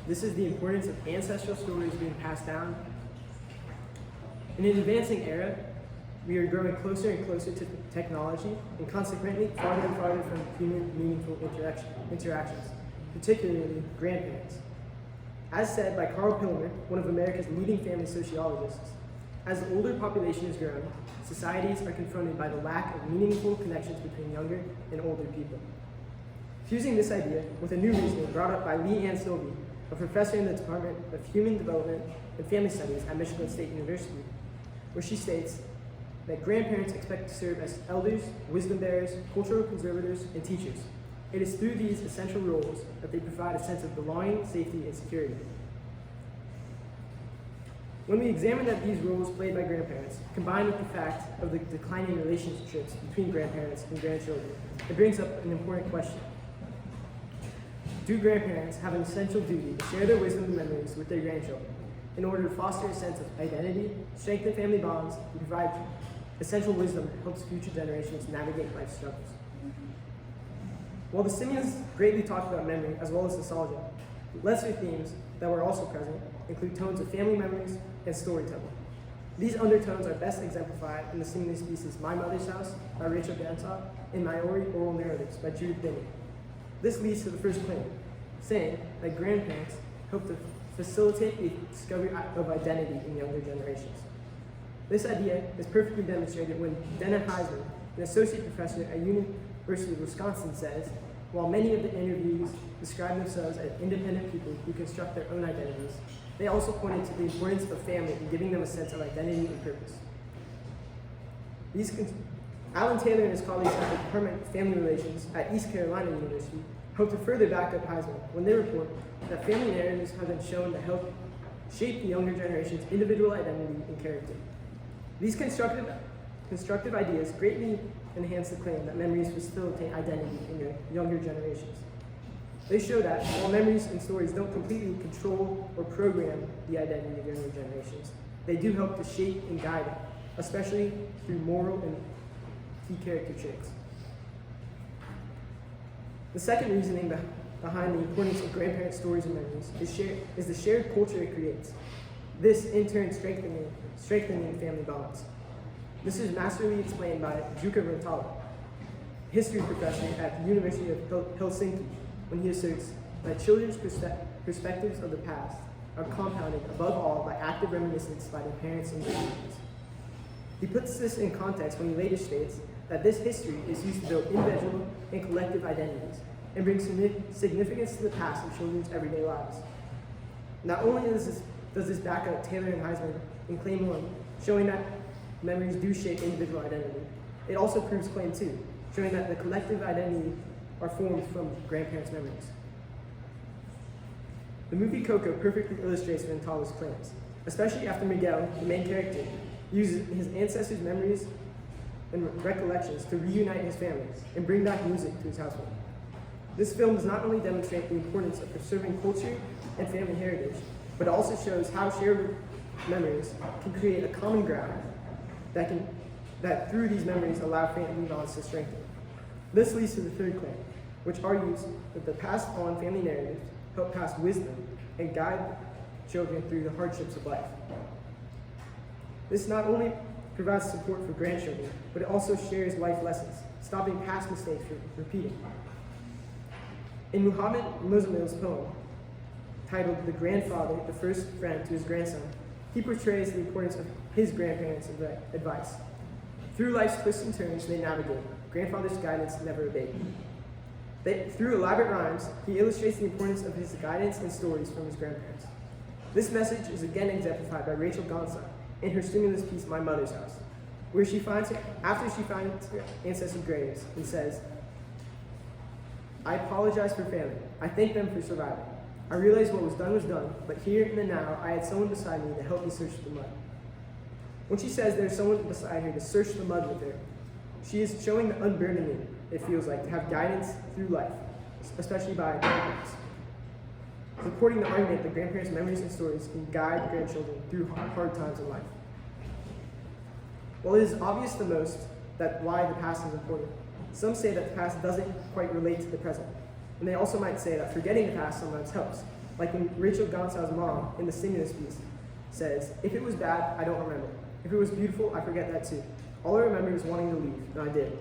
This is the importance of ancestral stories being passed down. In an advancing era, we are growing closer and closer to technology and consequently farther and farther from human meaningful interactions, particularly grandparents. As said by Carl Pilmer, one of America's leading family sociologists, as the older population has grown, societies are confronted by the lack of meaningful connections between younger and older people. Fusing this idea with a new reasoning brought up by Lee Ann Silvey, a professor in the Department of Human Development and Family Studies at Michigan State University, where she states that grandparents expect to serve as elders, wisdom bearers, cultural conservators, and teachers. It is through these essential roles that they provide a sense of belonging, safety, and security. When we examine that these roles played by grandparents, combined with the fact of the declining relationships between grandparents and grandchildren, it brings up an important question. Do grandparents have an essential duty to share their wisdom and memories with their grandchildren in order to foster a sense of identity, strengthen family bonds, and provide essential wisdom that helps future generations navigate life's struggles? While the Simians greatly talked about memory as well as nostalgia, lesser themes that were also present include tones of family memories and storytelling. These undertones are best exemplified in the Simian pieces My Mother's House by Rachel Gansott and Maori Oral Narratives by Judith Binney. This leads to the first claim, saying that grandparents help to facilitate the discovery of identity in younger generations. This idea is perfectly demonstrated when Dana Heisman, an associate professor at University of Wisconsin, says, while many of the interviewees describe themselves as independent people who construct their own identities, they also pointed to the importance of family in giving them a sense of identity and purpose. Alan Taylor and his colleagues at the Department of Family Relations at East Carolina University hope to further back up Heisman when they report that family narratives have been shown to help shape the younger generation's individual identity and character. These constructive ideas greatly enhance the claim that memories facilitate identity in your younger generations. They show that while memories and stories don't completely control or program the identity of younger generations, they do help to shape and guide it, especially through moral and key character traits. The second reasoning behind the importance of grandparent stories and memories is the shared culture it creates. This, in turn, strengthening family bonds. This is masterly explained by Jukka Rantala, history professor at the University of Helsinki, when he asserts that children's perspectives of the past are compounded above all by active reminiscence by their parents and grandparents. He puts this in context when he later states that this history is used to build individual and collective identities and bring significance to the past in children's everyday lives. Not only does this back up Taylor and Heisman in Claim 1, showing that memories do shape individual identity, it also proves Claim 2, showing that the collective identity are formed from grandparents' memories. The movie Coco perfectly illustrates Rantala's claims, especially after Miguel, the main character, uses his ancestors' memories and recollections to reunite his family and bring back music to his household. This film does not only demonstrate the importance of preserving culture and family heritage, but also shows how shared memories can create a common ground that through these memories allow family bonds to strengthen. This leads to the third claim, which argues that the passed on family narratives help pass wisdom and guide children through the hardships of life. This not only provides support for grandchildren, but it also shares life lessons, stopping past mistakes from repeating. In Muhammad Muzamil's poem, titled The Grandfather, the First Friend to His Grandson, he portrays the importance of his grandparents' advice. Through life's twists and turns they navigate, grandfather's guidance never abate. Through elaborate rhymes, he illustrates the importance of his guidance and stories from his grandparents. This message is again exemplified by Rachel Gansott in her stimulus piece, My Mother's House, where after she finds her ancestors' graves and says, I apologize for failing. I thank them for surviving. I realize what was done, but here in the now, I had someone beside me to help me search the mud. When she says there's someone beside her to search the mud with her, she is showing the unburdening it feels like to have guidance through life, especially by grandparents. Supporting the argument that grandparents' memories and stories can guide grandchildren through hard times in life. While it is obvious the most that why the past is important, some say that the past doesn't quite relate to the present. And they also might say that forgetting the past sometimes helps, Like when Rachel Gonsalves' mom in the stimulus piece says, "If it was bad, I don't remember. If it was beautiful, I forget that too. All I remember is wanting to leave, and I did."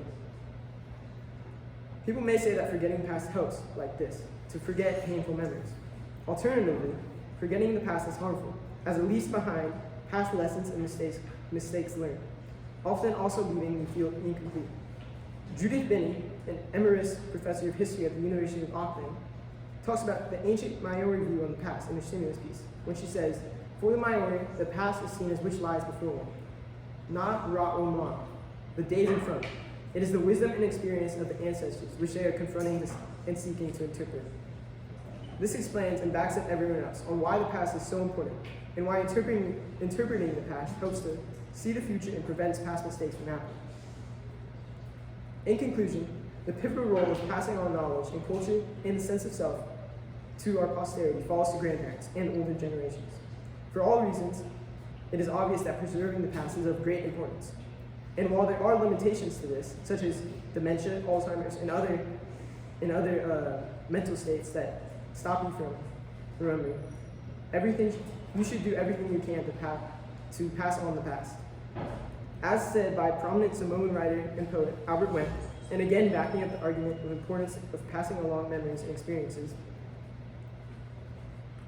People may say that forgetting past helps, like this, to forget painful memories. Alternatively, forgetting the past is harmful, as it leaves behind past lessons and mistakes learned, often also leaving you feel incomplete. Judith Binney, an emeritus professor of history at the University of Auckland, talks about the ancient Maori view on the past in her stimulus piece, when she says, "For the Maori, the past is seen as which lies before one, not ra'o, the days in front. It is the wisdom and experience of the ancestors which they are confronting and seeking to interpret." This explains and backs up everyone else on why the past is so important, and why interpreting the past helps to see the future and prevents past mistakes from happening. In conclusion, the pivotal role of passing on knowledge and culture and the sense of self to our posterity falls to grandparents and older generations. For all reasons, it is obvious that preserving the past is of great importance. And while there are limitations to this, such as dementia, Alzheimer's, and other mental states that stop you from remembering, you should do everything you can to pass on the past. As said by prominent Samoan writer and poet Albert Wendt, and again backing up the argument of the importance of passing along memories and experiences,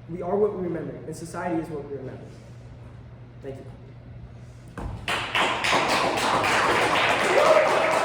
we are what we remember, and society is what we remember. Thank you.